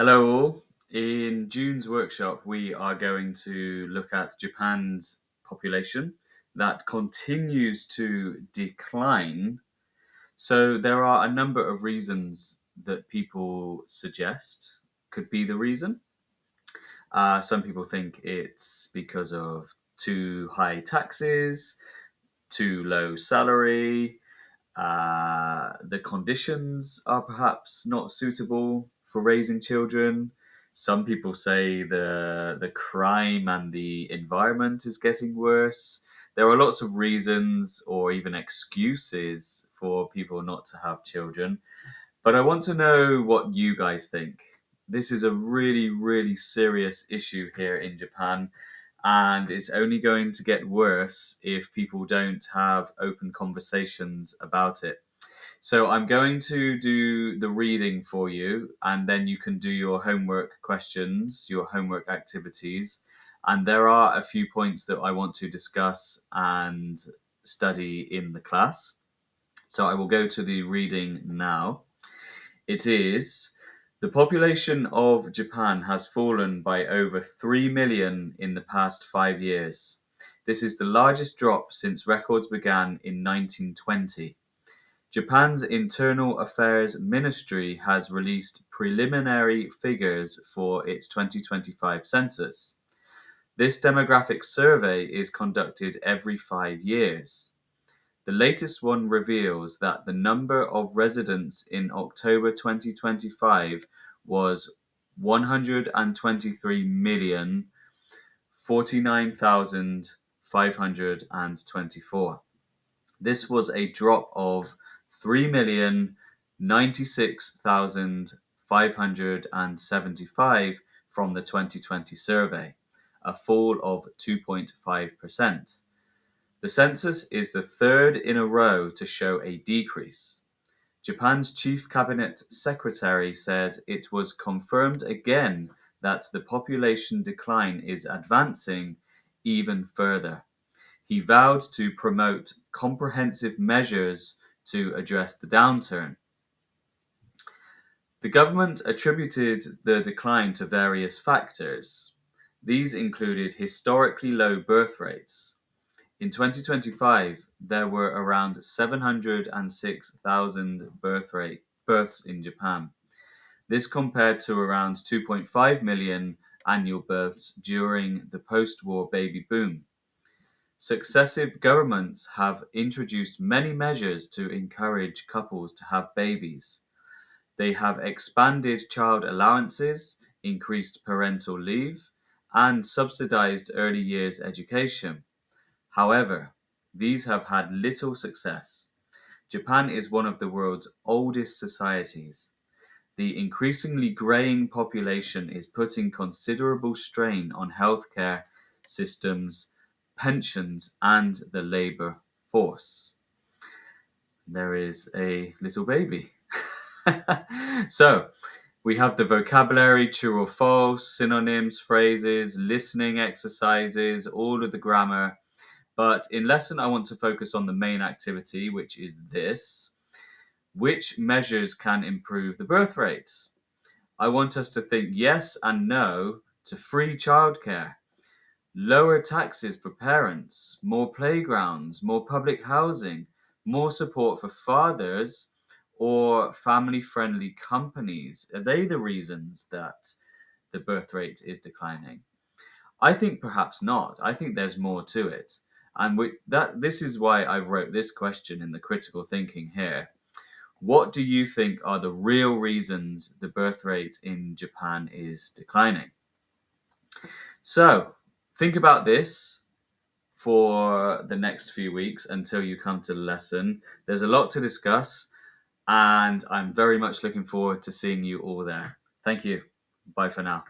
Hello all. In June's workshop, we are going to look at Japan's population that continues to decline. So there are a number of reasons that people suggest could be the reason. Some people think it's because of too high taxes, too low salary, the conditions are perhaps not suitable for raising children. Some people say the crime and the environment is getting worse. There are lots of reasons or even excuses for people not to have children. But I want to know what you guys think. This is a really, really serious issue here in Japan, and it's only going to get worse if people don't have open conversations about it. So I'm going to do the reading for you, and then you can do your homework questions, your homework activities. And there are a few points that I want to discuss and study in the class. So I will go to the reading now. It is: the population of Japan has fallen by over 3 million in the past 5 years. This is the largest drop since records began in 1920. Japan's Internal Affairs Ministry has released preliminary figures for its 2025 census. This demographic survey is conducted every 5 years. The latest one reveals that the number of residents in October 2025 was 123,049,524. This was a drop of 3,096,575 from the 2020 survey, a fall of 2.5%. The census is the third in a row to show a decrease. Japan's chief cabinet secretary said it was confirmed again that the population decline is advancing even further. He vowed to promote comprehensive measures to address the downturn. The government attributed the decline to various factors. These included historically low birth rates. In 2025, there were around 706,000 births in Japan. This compared to around 2.5 million annual births during the post-war baby boom. Successive governments have introduced many measures to encourage couples to have babies. They have expanded child allowances, increased parental leave, and subsidized early years education. However, these have had little success. Japan is one of the world's oldest societies. The increasingly graying population is putting considerable strain on healthcare systems, pensions, and the labor force. There is a little baby. So, we have the vocabulary, true or false, synonyms, phrases, listening exercises, all of the grammar. But in lesson, I want to focus on the main activity, which is this. Which measures can improve the birth rate? I want us to think yes and no to free childcare, lower taxes for parents, more playgrounds, more public housing, more support for fathers, or family-friendly companies. Are they the reasons that the birth rate is declining? I think perhaps not. I think there's more to it. And this is why I wrote this question in the critical thinking here. What do you think are the real reasons the birth rate in Japan is declining? So, think about this for the next few weeks until you come to the lesson. There's a lot to discuss, and I'm very much looking forward to seeing you all there. Thank you. Bye for now.